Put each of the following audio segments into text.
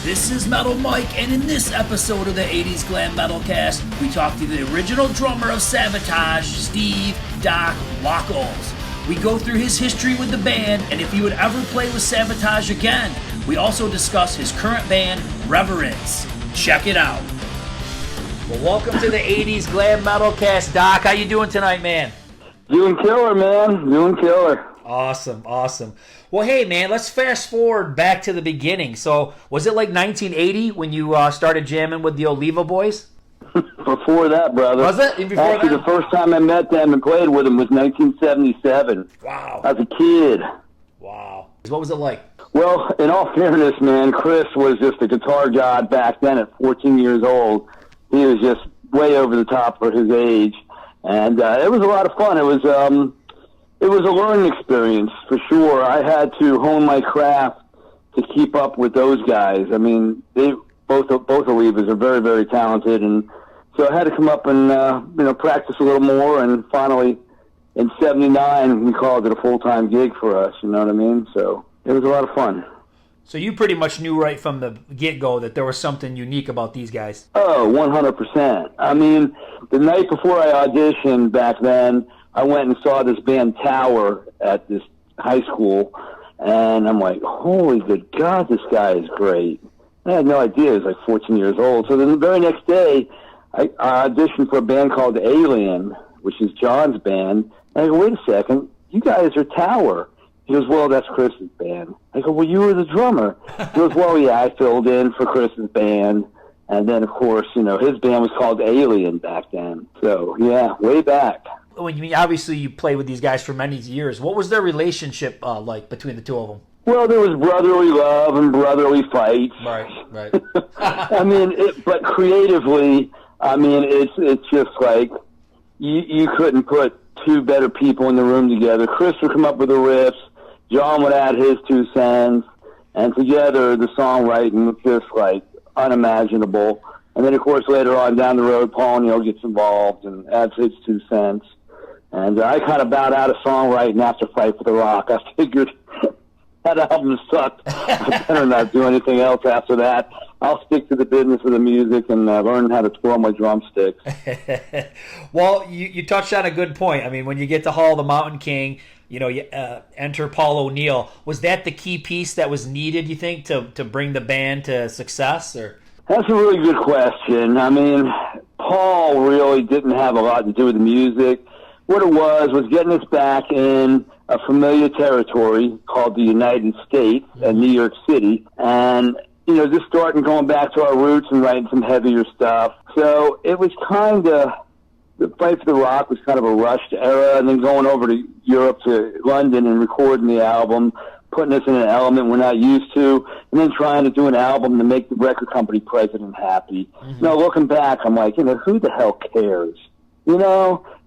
This is Metal Mike, and in this episode of the 80's Glam Metalcast, we talk to the original drummer of Savatage, Steve Doc Wacholz. We go through his history with the band, and if he would ever play with Savatage again. We also discuss his current band, Reverence. Check it out. Well, welcome to the 80's Glam Metalcast. Doc, how you doing tonight, man? Doing killer, man. Doing killer. Awesome. Well, hey, man, let's fast forward back to the beginning. So, was it like 1980 when you started jamming with the Oliva Boys? Before that, brother. Was it? Before Actually, that? the first time I met them and played with them was 1977. Wow. As a kid. Wow. What was it like? Well, in all fairness, man, Chris was just a guitar god back then at 14 years old. He was just way over the top for his age. And it was a lot of fun. It was a learning experience, for sure. I had to hone my craft to keep up with those guys. I mean, both Olivas are very, very talented, and so I had to come up and practice a little more. And finally, in '79, we called it a full-time gig for us. You know what I mean? So it was a lot of fun. So you pretty much knew right from the get-go that there was something unique about these guys. Oh, 100%. I mean, the night before I auditioned back then, I went and saw this band Tower at this high school, and I'm like, holy good God, this guy is great. I had no idea. He was like 14 years old. So then the very next day, I auditioned for a band called Alien, which is John's band. And I go, wait a second, you guys are Tower. He goes, well, that's Chris's band. I go, well, you were the drummer. He goes, well, yeah, I filled in for Chris's band. And then, of course, his band was called Alien back then. So, yeah, way back. Obviously, you played with these guys for many years. What was their relationship like between the two of them? Well, there was brotherly love and brotherly fights. Right. I mean, but creatively, I mean, it's just like you couldn't put two better people in the room together. Chris would come up with the riffs. John would add his 2 cents. And together, the songwriting was just like unimaginable. And then, of course, later on down the road, Paul Neal gets involved and adds his 2 cents. And I kind of bowed out of songwriting after Fight for the Rock. I figured that album sucked. I better not do anything else after that. I'll stick to the business of the music and learn how to twirl my drumsticks. Well, you touched on a good point. I mean, when you get to Hall of the Mountain King, you enter Paul O'Neill. Was that the key piece that was needed, you think, to bring the band to success? Or that's a really good question. I mean, Paul really didn't have a lot to do with the music. What it was getting us back in a familiar territory called the United States and New York City, and just starting going back to our roots and writing some heavier stuff. So it was kind of, the Fight for the Rock was kind of a rushed era, and then going over to Europe, to London, and recording the album, putting us in an element we're not used to, and then trying to do an album to make the record company president happy. Mm-hmm. Looking back, I'm like, who the hell cares?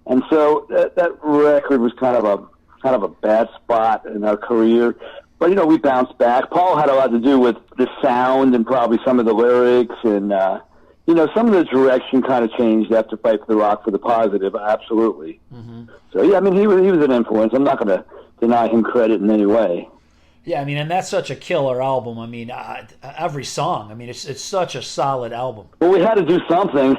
And so that record was kind of a bad spot in our career. But, we bounced back. Paul had a lot to do with the sound and probably some of the lyrics. And, some of the direction kind of changed after Fight for the Rock for the positive. Absolutely. Mm-hmm. So, yeah, I mean, he was an influence. I'm not going to deny him credit in any way. Yeah, I mean, and that's such a killer album. I mean, every song. I mean, it's such a solid album. Well, we had to do something.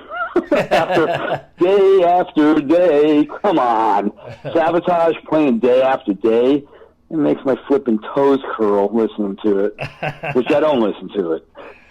after day. Come on. Savatage playing day after day. It makes my flipping toes curl listening to it, which I don't listen to it.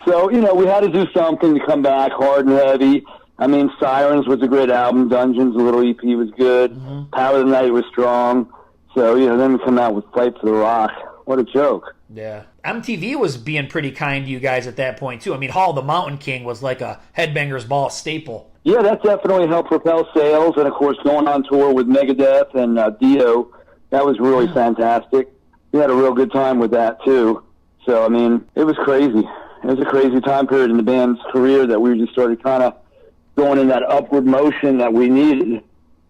So, we had to do something to come back hard and heavy. I mean, Sirens was a great album. Dungeons, a little EP was good. Mm-hmm. Power of the Night was strong. So, then we come out with Fight for the Rock. What a joke. Yeah. MTV was being pretty kind to you guys at that point, too. I mean, Hall of the Mountain King was like a Headbangers Ball staple. Yeah, that definitely helped propel sales. And, of course, going on tour with Megadeth and Dio, that was really fantastic. We had a real good time with that, too. So, I mean, it was crazy. It was a crazy time period in the band's career that we just started kind of going in that upward motion that we needed.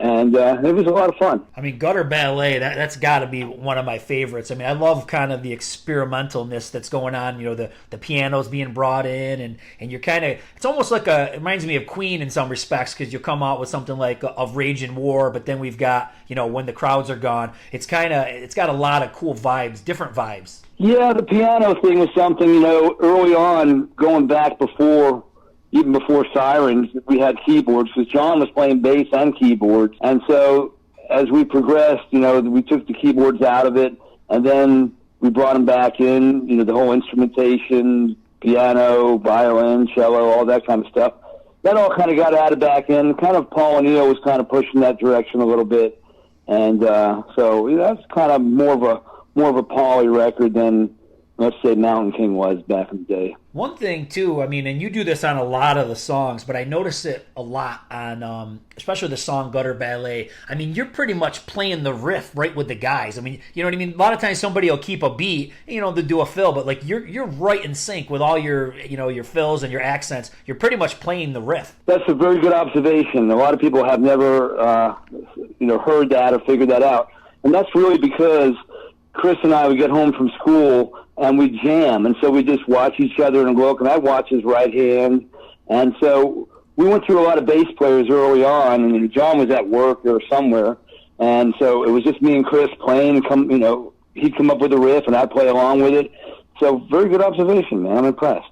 And it was a lot of fun. I mean, Gutter Ballet, that's got to be one of my favorites. I mean, I love kind of the experimentalness that's going on, the pianos being brought in, and you're kind of, it's almost like it reminds me of Queen in some respects, because you come out with something like Of Rage and War, but then we've got, When the Crowds Are Gone. It's got a lot of cool vibes, different vibes. Yeah, the piano thing was something, early on, going back even before Sirens, we had keyboards, because John was playing bass and keyboards. And so as we progressed, we took the keyboards out of it, and then we brought them back in, the whole instrumentation, piano, violin, cello, all that kind of stuff. That all kind of got added back in. Kind of Paul O'Neill was kind of pushing that direction a little bit. And so that's kind of more of a Pauly record than, let's say, Mountain King was back in the day. One thing, too, I mean, and you do this on a lot of the songs, but I notice it a lot on, especially the song Gutter Ballet. I mean, you're pretty much playing the riff right with the guys. I mean, you know what I mean? A lot of times somebody will keep a beat, to do a fill, but like you're right in sync with all your, your fills and your accents. You're pretty much playing the riff. That's a very good observation. A lot of people have never, heard that or figured that out. And that's really because Chris and I would get home from school and we jam, and so we just watch each other and look, and I watch his right hand. And so we went through a lot of bass players early on, and John was at work or somewhere, and so it was just me and Chris playing, and he'd come up with a riff, and I'd play along with it. So very good observation, man. I'm impressed.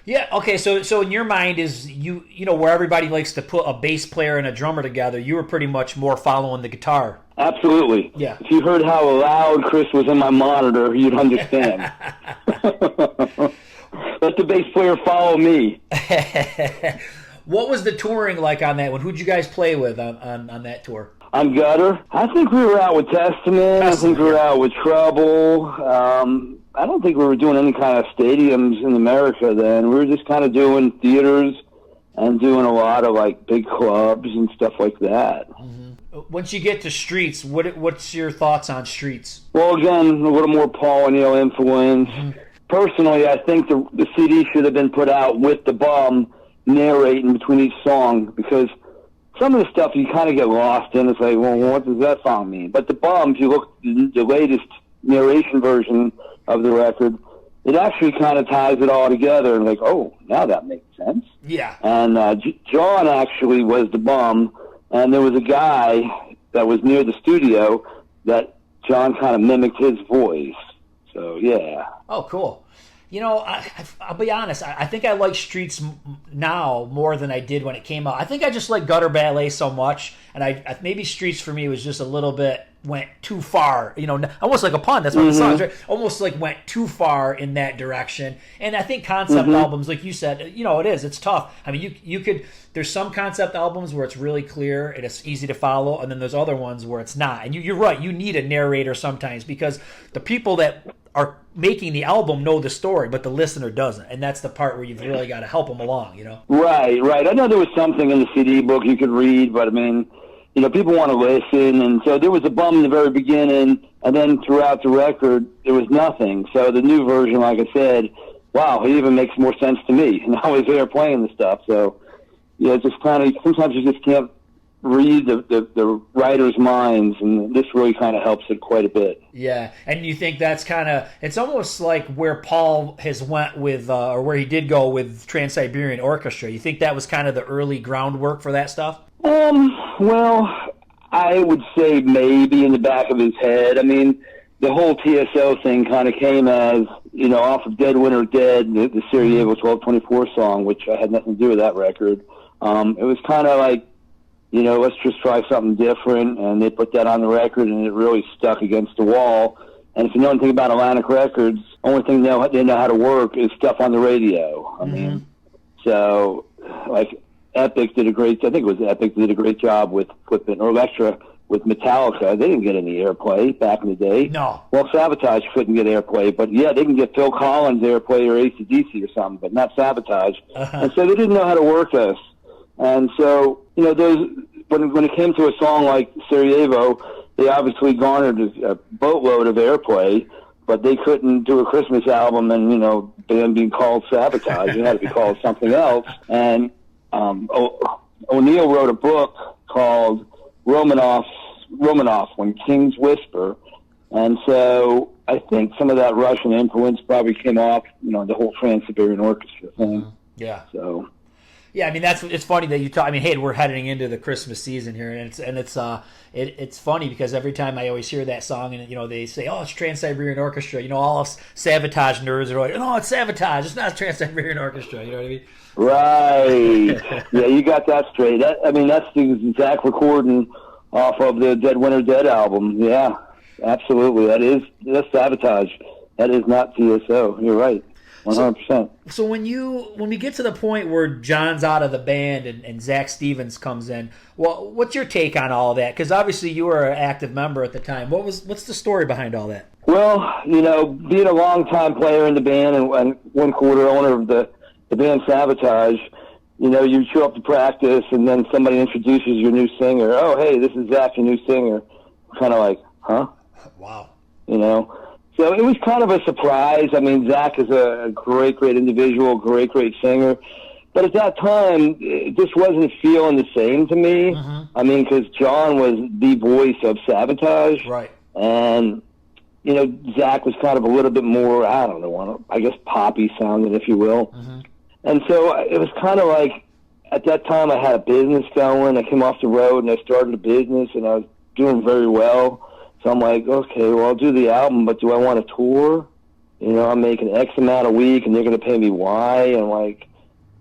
Yeah, okay, so in your mind is where everybody likes to put a bass player and a drummer together, you were pretty much more following the guitar. Absolutely. Yeah. If you heard how loud Chris was in my monitor, you'd understand. Let the bass player follow me. What was the touring like on that one? Who'd you guys play with on that tour? On Gutter? I think we were out with Testament. I think we were out with Trouble. I don't think we were doing any kind of stadiums in America then. We were just kind of doing theaters and doing a lot of like big clubs and stuff like that. Mm-hmm. Once you get to Streets, what's your thoughts on Streets? Well, again, a little more Paul O'Neill influence. Mm-hmm. Personally, I think the CD should have been put out with the bum narrating between each song, because some of the stuff you kind of get lost in. It's like, well, what does that song mean? But the bum, if you look at the latest narration version of the record, it actually kind of ties it all together, and like, oh, now that makes sense. Yeah. And John actually was the bum, and there was a guy that was near the studio that John kind of mimicked his voice. So, yeah. Oh, cool. I'll be honest. I think I like Streets now more than I did when it came out. I think I just like Gutter Ballet so much, and I maybe Streets for me was just a little bit went too far. Almost like a pun. That's what the song's right. Almost like went too far in that direction. And I think concept albums, like you said, it is. It's tough. I mean, you could. There's some concept albums where it's really clear and it's easy to follow, and then there's other ones where it's not. And you're right. You need a narrator sometimes, because the people that are making the album know the story, but the listener doesn't, and that's the part where you've really got to help them along. Right. I know there was something in the CD book you could read, but I mean, people want to listen, and so there was a bum in the very beginning, and then throughout the record there was nothing. So the new version, like I said, wow, it even makes more sense to me. And I was there playing the stuff, so just kind of sometimes you just can't read the writer's minds, and this really kind of helps it quite a bit. Yeah, and you think that's kind of, it's almost like where Paul has went with, or where he did go with Trans-Siberian Orchestra. You think that was kind of the early groundwork for that stuff? Well, I would say maybe in the back of his head. I mean, the whole TSO thing kind of came as, off of Dead Winter Dead, the Sarajevo 1224 song, which I had nothing to do with that record. It was kind of like, let's just try something different, and they put that on the record, and it really stuck against the wall. And if you know anything about Atlantic Records, only thing they know how to work is stuff on the radio. I mean, so, like, Epic did a great job with Flippin', or Elektra with Metallica. They didn't get any airplay back in the day. No. Well, Savatage couldn't get airplay, but yeah, they can get Phil Collins airplay or AC/DC or something, but not Savatage. And so they didn't know how to work us. And so, those, when it came to a song like Sarajevo, they obviously garnered a boatload of airplay, but they couldn't do a Christmas album and, band being called Savatage. It had to be called something else. And O'Neill wrote a book called Romanoff when King's Whisper. And so I think some of that Russian influence probably came off, the whole Trans-Siberian Orchestra thing. Yeah. So. Yeah, I mean it's funny that you talk. I mean, hey, we're heading into the Christmas season here, and it's funny because every time I always hear that song, and they say, "Oh, it's Trans-Siberian Orchestra," all us Savatage nerds are like, "No, it's Savatage. It's not Trans-Siberian Orchestra." You know what I mean? Right. Yeah, you got that straight. That's the exact recording off of the Dead Winter Dead album. Yeah, absolutely. That's Savatage. That is not TSO. You're right. 100%. So when we get to the point where John's out of the band and Zach Stevens comes in, well, what's your take on all of that? Because obviously you were an active member at the time. What's the story behind all that? Well, being a longtime player in the band and one quarter owner of the band Savatage, you show up to practice and then somebody introduces your new singer. Oh, hey, this is Zach, your new singer. Kind of like, huh? Wow. So it was kind of a surprise. I mean, Zach is a great, great individual, great singer. But at that time, it just wasn't feeling the same to me. Mm-hmm. I mean, because John was the voice of Savatage. Right. And, Zach was kind of a little bit more, I don't know, I guess poppy sounding, if you will. Mm-hmm. And so it was kind of like, at that time, I had a business going. I came off the road and I started a business and I was doing very well. So I'm like, okay, well, I'll do the album, but do I want to tour? I'm making X amount a week, and they're going to pay me Y. And, like,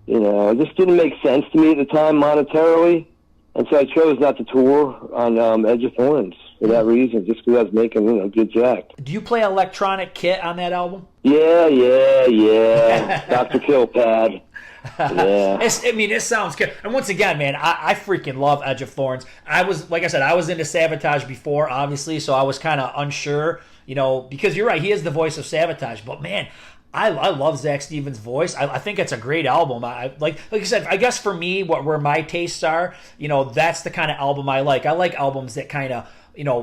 it just didn't make sense to me at the time monetarily. And so I chose not to tour on Edge of Thorns for that reason, just because I was making, good jack. Do you play electronic kit on that album? Yeah. Dr. Killpad. Yeah. It sounds good. And once again, man, I freaking love Edge of Thorns. Like I said, I was into Savatage before, obviously, so I was kind of unsure, because you're right, he is the voice of Savatage. But, man, I love Zach Stevens' voice. I think it's a great album. Like I said, I guess for me, where my tastes are, that's the kind of album I like. I like albums that kind of,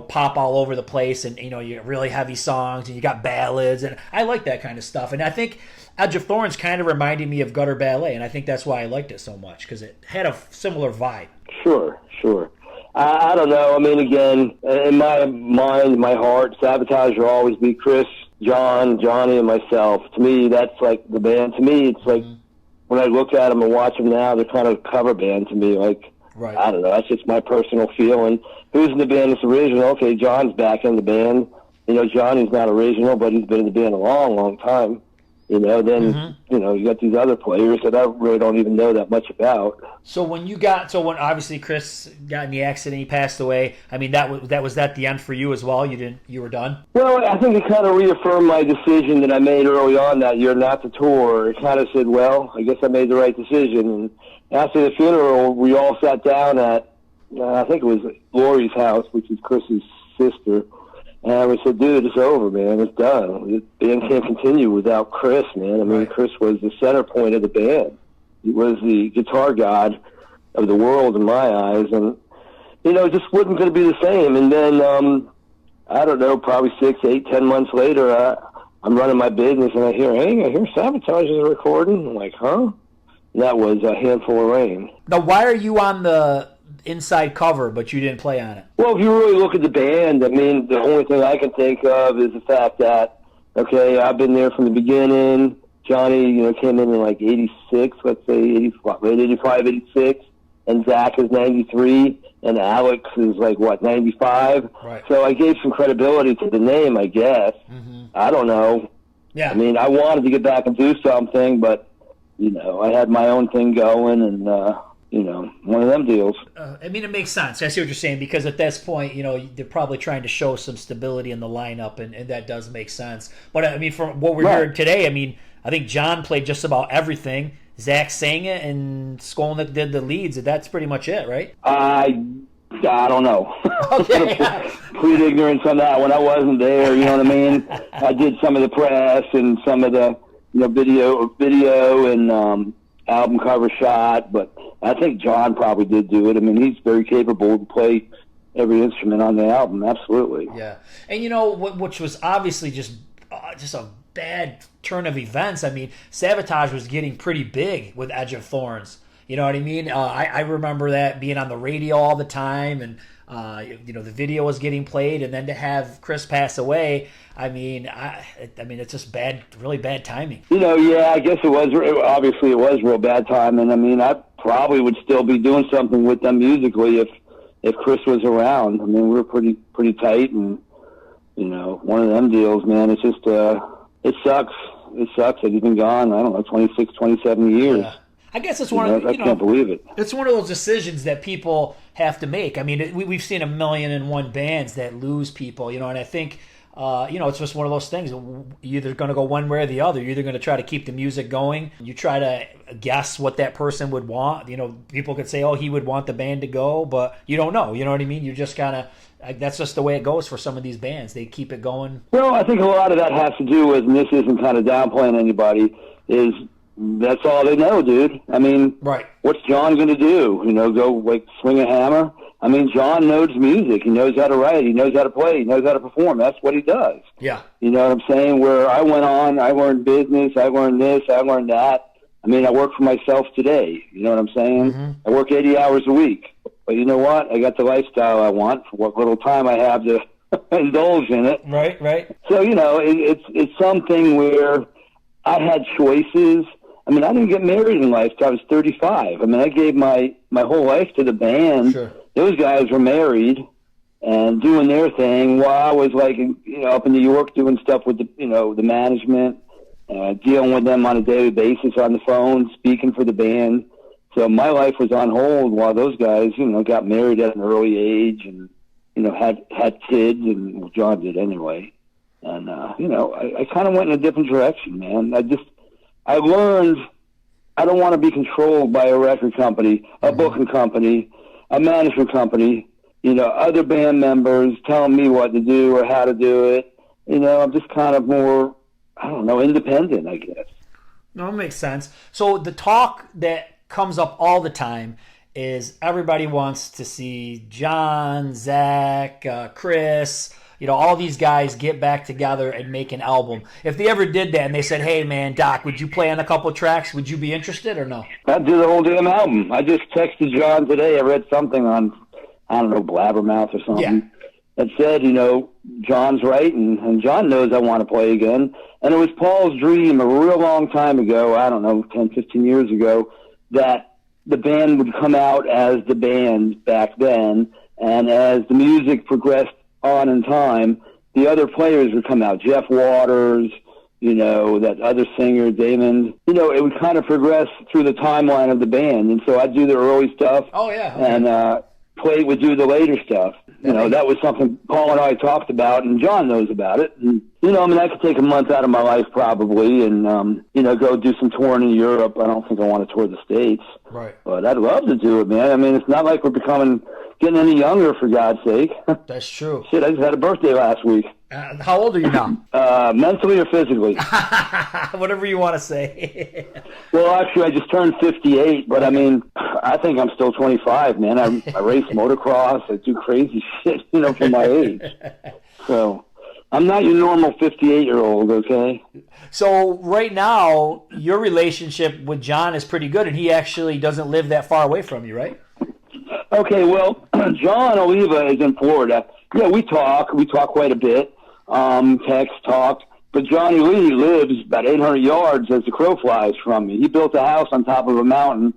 pop all over the place and, you got really heavy songs and you got ballads. And I like that kind of stuff. And I think Edge of Thorns kind of reminded me of Gutter Ballet, and I think that's why I liked it so much, because it had a similar vibe. Sure. I don't know. I mean, again, in my mind, my heart, Savatage will always be Chris, John, Johnny, and myself. To me, that's like the band. To me, it's like when I look at them and watch them now, they're kind of a cover band to me. Like, right. I don't know. That's just my personal feeling. Who's in the band that's original? Okay, John's back in the band. Johnny's not original, but he's been in the band a long, long time. Then, you got these other players that I really don't even know that much about. So when obviously Chris got in the accident, he passed away. I mean, was that the end for you as well? You were done? Well, I think it kind of reaffirmed my decision that I made early on that year not to tour. It kind of said, well, I guess I made the right decision. And after the funeral, we all sat down at, I think it was Lori's house, which is Chris's sister. And we said, dude, it's over, man. It's done. The band can't continue without Chris, man. I mean, right. Chris was the center point of the band. He was the guitar god of the world in my eyes. And, it just wasn't going to be the same. And then, I don't know, probably 6, 8, 10 months later, I'm running my business and I hear Savatage is recording. I'm like, huh? And that was A Handful of Rain. Now, why are you on the inside cover, but you didn't play on it? Well, if you really look at the band, I mean, the only thing I can think of is the fact that, okay, I've been there from the beginning. Johnny, came in like 86, let's say, 85, 86, and Zach is 93, and Alex is like, 95? Right. So I gave some credibility to the name, I guess. Mm-hmm. I don't know. Yeah. I mean, I wanted to get back and do something, but, I had my own thing going, and, one of them deals. I mean, it makes sense. I see what you're saying, because at this point, they're probably trying to show some stability in the lineup, and that does make sense. But, I mean, from what we're hearing today, I mean, I think John played just about everything. Zach sang it, and Skolnick did the leads, and that's pretty much it, right? I don't know. Okay. Complete ignorance on that one. I wasn't there, you know what I mean? I did some of the press and some of the video and album cover shot, but I think John probably did do it. I mean, he's very capable to play every instrument on the album, absolutely. Yeah. And which was obviously just a bad turn of events. I mean, Savatage was getting pretty big with Edge of Thorns. You know what I mean? I remember that being on the radio all the time, and The video was getting played, and then to have Chris pass away, I mean, it's just really bad timing. Yeah, I guess it was. Obviously, it was real bad timing. I mean, I probably would still be doing something with them musically if Chris was around. I mean, we were pretty tight, and one of them deals, man. It's just it sucks. It sucks that he's been gone. I don't know, 26, 27 years. Yeah. I guess it's one of I can't believe it. It's one of those decisions that people have to make. I mean, we've seen 1,000,001 bands that lose people, and I think it's just one of those things. You're either going to go one way or the other. You're either going to try to keep the music going. You try to guess what that person would want. People could say, oh, he would want the band to go, but you don't know. You know what I mean? You just kind of, that's just the way it goes for some of these bands. They keep it going. Well, I think a lot of that has to do with, and this isn't kind of downplaying anybody, is that's all they know, dude. I mean, right. What's John going to do? Go swing a hammer? I mean, John knows music. He knows how to write. He knows how to play. He knows how to perform. That's what he does. Yeah. You know what I'm saying? Where I went on, I learned business, I learned this, I learned that. I mean, I work for myself today. You know what I'm saying? Mm-hmm. I work 80 hours a week. But you know what? I got the lifestyle I want for what little time I have to indulge in it. Right. So, it's something where I had choices. I mean, I didn't get married in life till I was 35. I mean, I gave my whole life to the band. Sure. Those guys were married and doing their thing while I was up in New York doing stuff with the management, dealing with them on a daily basis on the phone, speaking for the band. So my life was on hold while those guys, got married at an early age and, had kids, and John did anyway. And, I kind of went in a different direction, man. I learned I don't want to be controlled by a record company, a booking company, a management company, other band members telling me what to do or how to do it. I'm just kind of more, independent, I guess. No, it makes sense. So the talk that comes up all the time is everybody wants to see John, Zach, Chris, all these guys get back together and make an album. If they ever did that and they said, hey, man, Doc, would you play on a couple tracks? Would you be interested or no? I'd do the whole damn album. I just texted John today. I read something on, Blabbermouth or something that said, John's writing, and John knows I want to play again. And it was Paul's dream a real long time ago, 10, 15 years ago, that the band would come out as the band back then. And as the music progressed on in time, the other players would come out. Jeff Waters, that other singer, Damon. It would kind of progress through the timeline of the band. And so I'd do the early stuff. Oh, yeah. Okay. And Clay would do the later stuff. That was something Paul and I talked about, and John knows about it. And, I could take a month out of my life probably and, go do some touring in Europe. I don't think I want to tour the States. Right. But I'd love to do it, man. I mean, it's not like we're getting any younger, for God's sake. That's true. Shit, I just had a birthday last week. How old are you now? Mentally or physically? Whatever you want to say. Well, actually, I just turned 58, but I mean, I think I'm still 25, man. I race motocross. I do crazy shit, for my age. So I'm not your normal 58-year-old, okay? So right now, your relationship with John is pretty good, and he actually doesn't live that far away from you, right? Okay, well, John Oliva is in Florida. Yeah, we talk quite a bit, text, talk. But Johnny Lee lives about 800 yards as the crow flies from me. He built a house on top of a mountain.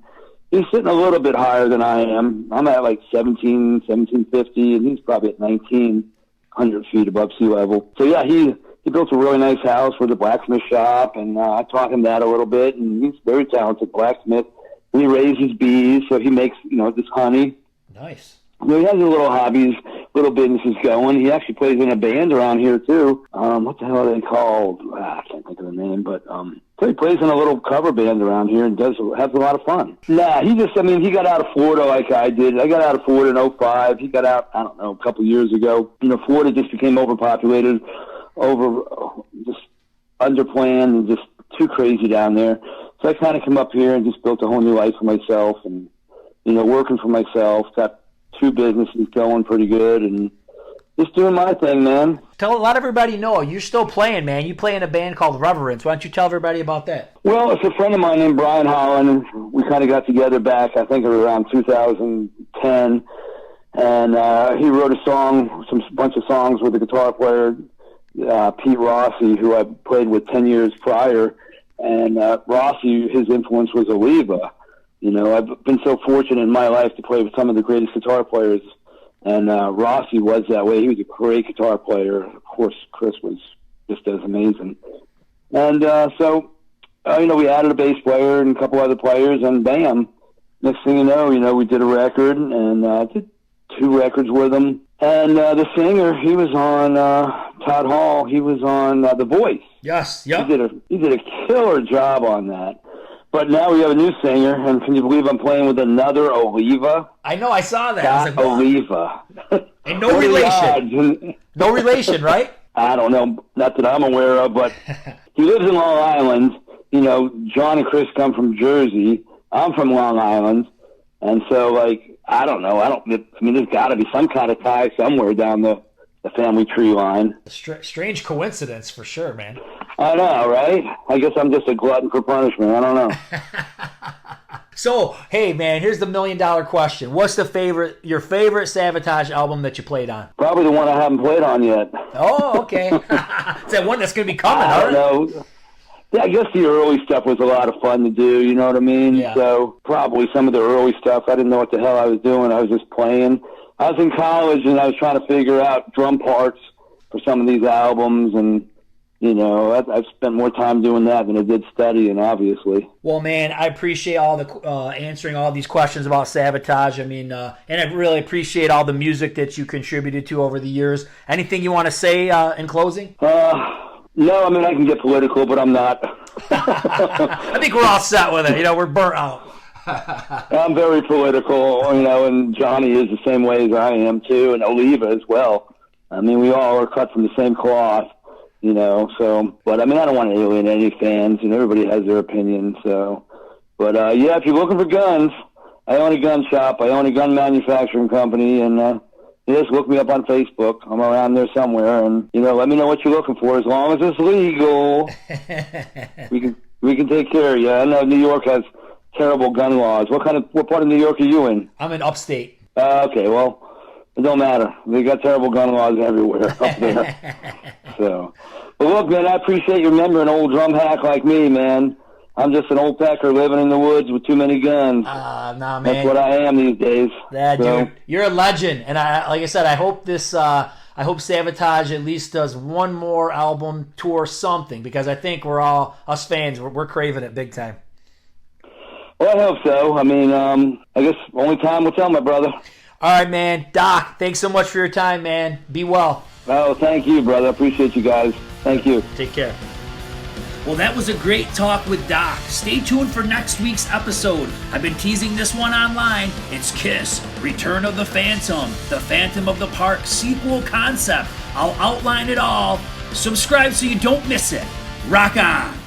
He's sitting a little bit higher than I am. I'm at 1750, and he's probably at 1,900 feet above sea level. So yeah, he built a really nice house with a blacksmith shop, and I taught him that a little bit, and he's a very talented blacksmith. He raises bees, so he makes, this honey. Nice. He has his little hobbies, little businesses going. He actually plays in a band around here, too. What the hell are they called? I can't think of the name, but so he plays in a little cover band around here and has a lot of fun. Nah, he got out of Florida like I did. I got out of Florida in 2005. He got out, a couple years ago. Florida just became overpopulated, just underplanned, and just too crazy down there. So I kind of came up here and just built a whole new life for myself and, working for myself, got 2 businesses going pretty good and just doing my thing, man. Let everybody know, you're still playing, man. You play in a band called Reverence. Why don't you tell everybody about that? Well, it's a friend of mine named Brian Holland. We kind of got together back, I think, around 2010. And he wrote a bunch of songs with a guitar player, Pete Rossi, who I played with 10 years prior. And Rossi, his influence was Oliva. You know, I've been so fortunate in my life to play with some of the greatest guitar players. And Rossi was that way. He was a great guitar player. Of course, Chris was just as amazing. And so, you know, we added a bass player and a couple other players, and bam, next thing you know, we did a record, and did 2 records with him. And the singer, he was on Todd Hall. He was on The Voice. Yes, yeah. He did a killer job on that. But now we have a new singer, and can you believe I'm playing with another Oliva? I know, I saw that. I was like, Oliva. And no relation. No relation, right? I don't know, not that I'm aware of, but he lives in Long Island. You know, John and Chris come from Jersey. I'm from Long Island. And so, like, I don't know. I mean, there's got to be some kind of tie somewhere down the family tree line. Strange coincidence for sure, man. I know, right? I guess I'm just a glutton for punishment. I don't know. So, hey, man, here's the $1 million question. What's your favorite Savatage album that you played on? Probably the one I haven't played on yet. Oh, okay. It's that one that's going to be coming, I don't know. Yeah, I guess the early stuff was a lot of fun to do, you know what I mean? Yeah. So probably some of the early stuff, I didn't know what the hell I was doing. I was just playing. I was in college, and I was trying to figure out drum parts for some of these albums, and, you know, I've spent more time doing that than I did studying, obviously. Well, man, I appreciate all the answering all these questions about Savatage. I mean, and I really appreciate all the music that you contributed to over the years. Anything you want to say in closing? No, I mean, I can get political, but I'm not. I think we're all set with it. You know, we're burnt out. I'm very political, you know, and Johnny is the same way as I am, too, and Oliva as well. I mean, we all are cut from the same cloth, you know, so, but I mean, I don't want to alienate any fans, and everybody has their opinion, so, but yeah, if you're looking for guns, I own a gun shop, I own a gun manufacturing company, and just look me up on Facebook. I'm around there somewhere, and, you know, let me know what you're looking for. As long as it's legal, we can take care of you. I know New York has terrible gun laws. What part of New York are you in? I'm in upstate. Okay, well, it don't matter. They got terrible gun laws everywhere up there. So, but look, man, I appreciate you remembering an old drum hack like me, man. I'm just an old pecker living in the woods with too many guns. Nah, man. That's what I am these days. Yeah, so. Dude, you're a legend. And like I said, I hope Savatage at least does one more album, tour, something, because I think us fans, we're craving it big time. Well, I hope so. I mean, I guess only time will tell, my brother. All right, man. Doc, thanks so much for your time, man. Be well. Oh, thank you, brother. I appreciate you guys. Thank you. Take care. Well, that was a great talk with Doc. Stay tuned for next week's episode. I've been teasing this one online. It's Kiss, Return of the Phantom of the Park sequel concept. I'll outline it all. Subscribe so you don't miss it. Rock on!